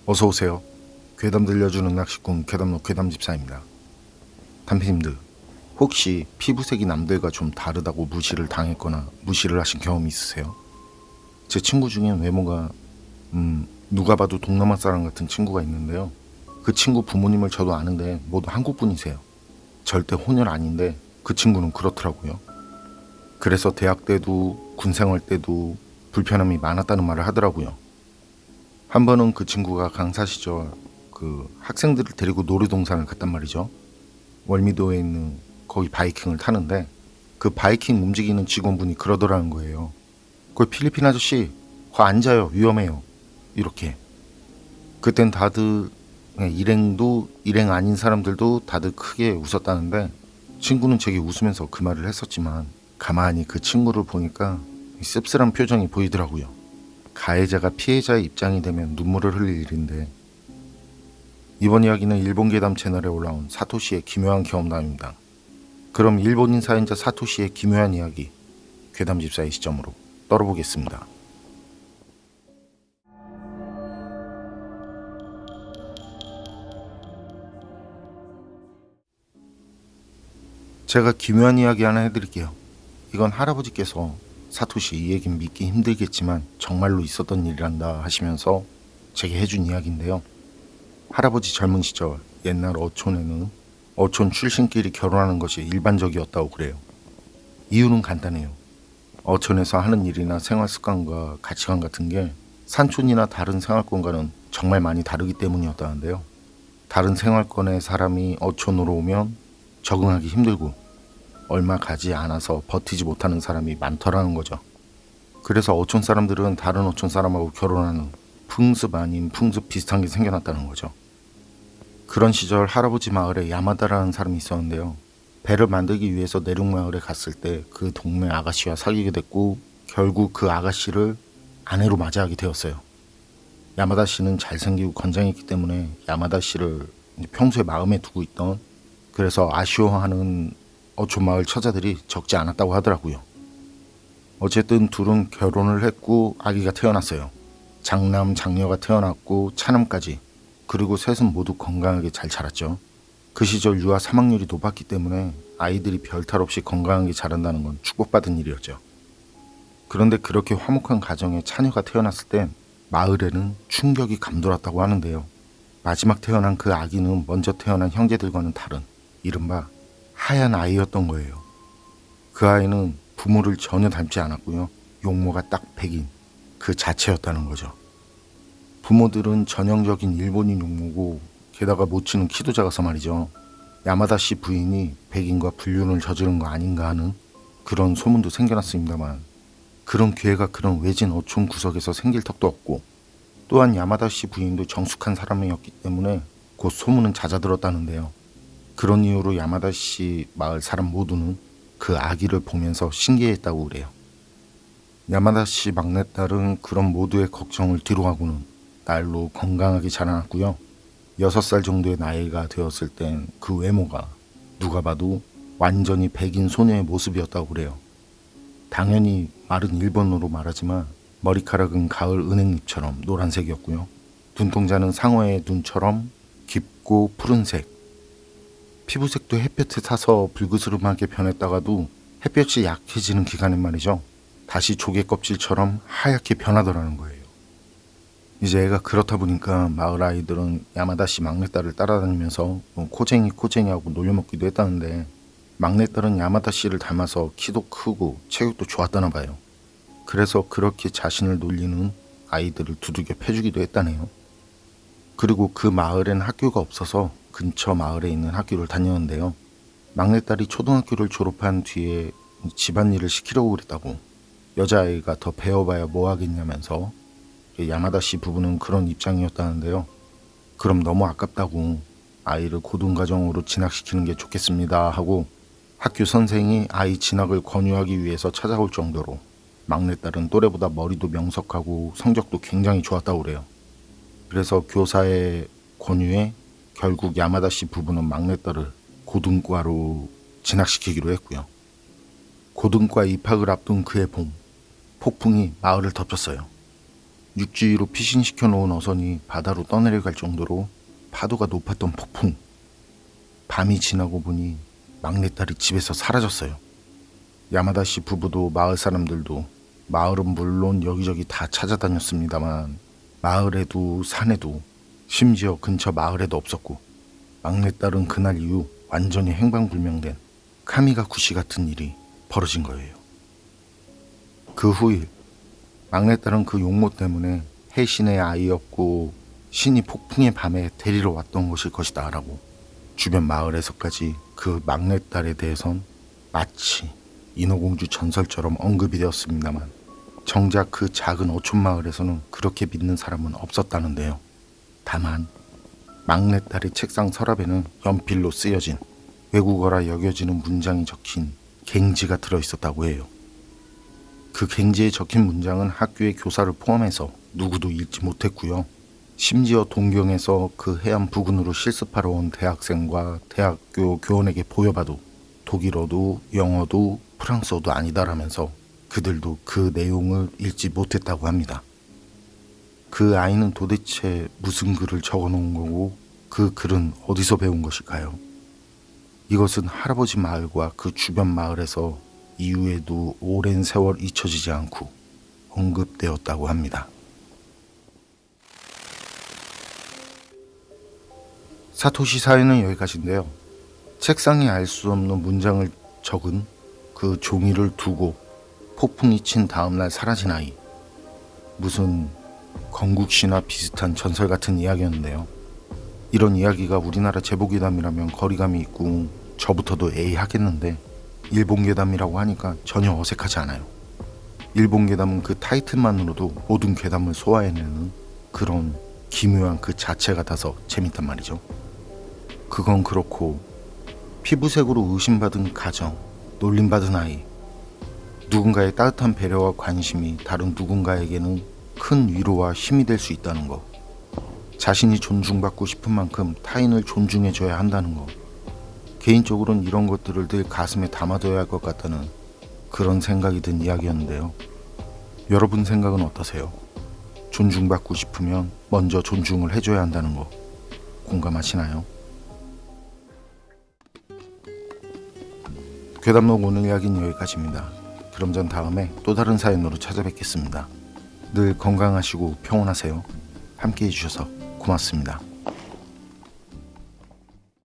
어서 오세요. 괴담 들려주는 낚시꾼 괴담로 괴담집사입니다. 담피님들, 혹시 피부색이 남들과 좀 다르다고 무시를 당했거나 무시를 하신 경험이 있으세요? 제 친구 중엔 외모가 누가 봐도 동남아 사람 같은 친구가 있는데요. 그 친구 부모님을 저도 아는데 모두 한국 분이세요. 절대 혼혈 아닌데 그 친구는 그렇더라고요. 그래서 대학 때도 군 생활 때도 불편함이 많았다는 말을 하더라고요. 한 번은 그 친구가 강사 시절 그 학생들을 데리고 놀이동산을 갔단 말이죠. 월미도에 있는 거기 바이킹을 타는데 그 바이킹 움직이는 직원분이 그러더라는 거예요. 그 필리핀 아저씨, 거 앉아요. 위험해요. 이렇게. 그땐 다들 그냥 일행 아닌 사람들도 다들 크게 웃었다는데 친구는 제게 웃으면서 그 말을 했었지만 가만히 그 친구를 보니까 씁쓸한 표정이 보이더라고요. 가해자가 피해자의 입장이 되면 눈물을 흘릴 일인데 이번 이야기는 일본 괴담 채널에 올라온 사토시의 기묘한 경험담입니다. 그럼 일본인 사연자 사토시의 기묘한 이야기 괴담 집사의 시점으로 떨어보겠습니다. 제가 기묘한 이야기 하나 해드릴게요. 이건 할아버지께서 사토시 이 얘긴 믿기 힘들겠지만 정말로 있었던 일이란다 하시면서 제게 해준 이야기인데요. 할아버지 젊은 시절 옛날 어촌에는 어촌 출신끼리 결혼하는 것이 일반적이었다고 그래요. 이유는 간단해요. 어촌에서 하는 일이나 생활 습관과 가치관 같은 게 산촌이나 다른 생활권과는 정말 많이 다르기 때문이었다는데요. 다른 생활권의 사람이 어촌으로 오면 적응하기 힘들고 얼마 가지 않아서 버티지 못하는 사람이 많더라는 거죠. 그래서 어촌 사람들은 다른 어촌 사람하고 결혼하는 풍습 아닌 풍습 비슷한 게 생겨났다는 거죠. 그런 시절 할아버지 마을에 야마다라는 사람이 있었는데요. 배를 만들기 위해서 내륙마을에 갔을 때 그 동네 아가씨와 사귀게 됐고 결국 그 아가씨를 아내로 맞이하게 되었어요. 야마다 씨는 잘생기고 건장했기 때문에 야마다 씨를 평소에 마음에 두고 있던, 그래서 아쉬워하는 어촌 마을 처자들이 적지 않았다고 하더라고요. 어쨌든 둘은 결혼을 했고 아기가 태어났어요. 장남 장녀가 태어났고 차남까지. 그리고 셋은 모두 건강하게 잘 자랐죠. 그 시절 유아 사망률이 높았기 때문에 아이들이 별탈 없이 건강하게 자란다는 건 축복받은 일이었죠. 그런데 그렇게 화목한 가정에 자녀가 태어났을 땐 마을에는 충격이 감돌았다고 하는데요. 마지막 태어난 그 아기는 먼저 태어난 형제들과는 다른 이른바 하얀 아이였던 거예요. 그 아이는 부모를 전혀 닮지 않았고요. 용모가 딱 백인 그 자체였다는 거죠. 부모들은 전형적인 일본인 용모고 게다가 모치는 키도 작아서 말이죠. 야마다 씨 부인이 백인과 불륜을 저지른 거 아닌가 하는 그런 소문도 생겨났습니다만 그런 기회가 그런 외진 어촌 구석에서 생길 턱도 없고 또한 야마다 씨 부인도 정숙한 사람이었기 때문에 곧 소문은 잦아들었다는데요. 그런 이유로 야마다 씨 마을 사람 모두는 그 아기를 보면서 신기했다고 그래요. 야마다 씨 막내딸은 그런 모두의 걱정을 뒤로하고는 날로 건강하게 자라났고요. 6살 정도의 나이가 되었을 땐 그 외모가 누가 봐도 완전히 백인 소녀의 모습이었다고 그래요. 당연히 말은 일본어로 말하지만 머리카락은 가을 은행잎처럼 노란색이었고요. 눈동자는 상어의 눈처럼 깊고 푸른색. 피부색도 햇볕에 타서 불그스름하게 변했다가도 햇볕이 약해지는 기간엔 말이죠. 다시 조개 껍질처럼 하얗게 변하더라는 거예요. 이제 애가 그렇다 보니까 마을 아이들은 야마다 씨 막내딸을 따라다니면서 코쟁이하고 놀려먹기도 했다는데 막내딸은 야마다 씨를 닮아서 키도 크고 체격도 좋았다나 봐요. 그래서 그렇게 자신을 놀리는 아이들을 두들겨 패주기도 했다네요. 그리고 그 마을엔 학교가 없어서 근처 마을에 있는 학교를 다녔는데요. 막내딸이 초등학교를 졸업한 뒤에 집안일을 시키려고 그랬다고, 여자아이가 더 배워봐야 뭐 하겠냐면서 야마다 씨 부부는 그런 입장이었다는데요. 그럼 너무 아깝다고 아이를 고등과정으로 진학시키는 게 좋겠습니다 하고 학교 선생이 아이 진학을 권유하기 위해서 찾아올 정도로 막내딸은 또래보다 머리도 명석하고 성적도 굉장히 좋았다고 그래요. 그래서 교사의 권유에 결국 야마다 씨 부부는 막내딸을 고등과로 진학시키기로 했고요. 고등과 입학을 앞둔 그해 봄, 폭풍이 마을을 덮쳤어요. 육지 위로 피신시켜 놓은 어선이 바다로 떠내려갈 정도로 파도가 높았던 폭풍. 밤이 지나고 보니 막내딸이 집에서 사라졌어요. 야마다 씨 부부도 마을 사람들도 마을은 물론 여기저기 다 찾아다녔습니다만 마을에도 산에도 심지어 근처 마을에도 없었고 막내딸은 그날 이후 완전히 행방불명된 카미가쿠시 같은 일이 벌어진 거예요. 그 후일 막내딸은 그 용모 때문에 해신의 아이였고 신이 폭풍의 밤에 데리러 왔던 것일 것이다 라고 주변 마을에서까지 그 막내딸에 대해선 마치 인어공주 전설처럼 언급이 되었습니다만 정작 그 작은 어촌 마을에서는 그렇게 믿는 사람은 없었다는데요. 다만 막내딸의 책상 서랍에는 연필로 쓰여진 외국어라 여겨지는 문장이 적힌 갱지가 들어있었다고 해요. 그 갱지에 적힌 문장은 학교의 교사를 포함해서 누구도 읽지 못했고요. 심지어 동경에서 그 해안 부근으로 실습하러 온 대학생과 대학교 교원에게 보여봐도 독일어도 영어도 프랑스어도 아니다라면서 그들도 그 내용을 읽지 못했다고 합니다. 그 아이는 도대체 무슨 글을 적어놓은 거고 그 글은 어디서 배운 것일까요? 이것은 할아버지 마을과 그 주변 마을에서 이후에도 오랜 세월 잊혀지지 않고 언급되었다고 합니다. 사토시 사회는 여기까지인데요. 책상에 알 수 없는 문장을 적은 그 종이를 두고 폭풍이 친 다음날 사라진 아이. 무슨 건국시나 비슷한 전설 같은 이야기였는데요. 이런 이야기가 우리나라 제복괴담이라면 거리감이 있고 저부터도 에이 하겠는데 일본 괴담이라고 하니까 전혀 어색하지 않아요. 일본 괴담은 그 타이틀만으로도 모든 괴담을 소화해내는 그런 기묘한 그 자체 같아서 재밌단 말이죠. 그건 그렇고 피부색으로 의심받은 가정, 놀림받은 아이, 누군가의 따뜻한 배려와 관심이 다른 누군가에게는 큰 위로와 힘이 될 수 있다는 것, 자신이 존중받고 싶은 만큼 타인을 존중해줘야 한다는 것, 개인적으로는 이런 것들을 늘 가슴에 담아둬야 할 것 같다는 그런 생각이 든 이야기였는데요. 여러분 생각은 어떠세요? 존중받고 싶으면 먼저 존중을 해줘야 한다는 거 공감하시나요? 괴담록 오늘 이야기는 여기까지입니다. 그럼 전 다음에 또 다른 사연으로 찾아뵙겠습니다. 늘 건강하시고 평온하세요. 함께 해주셔서 고맙습니다.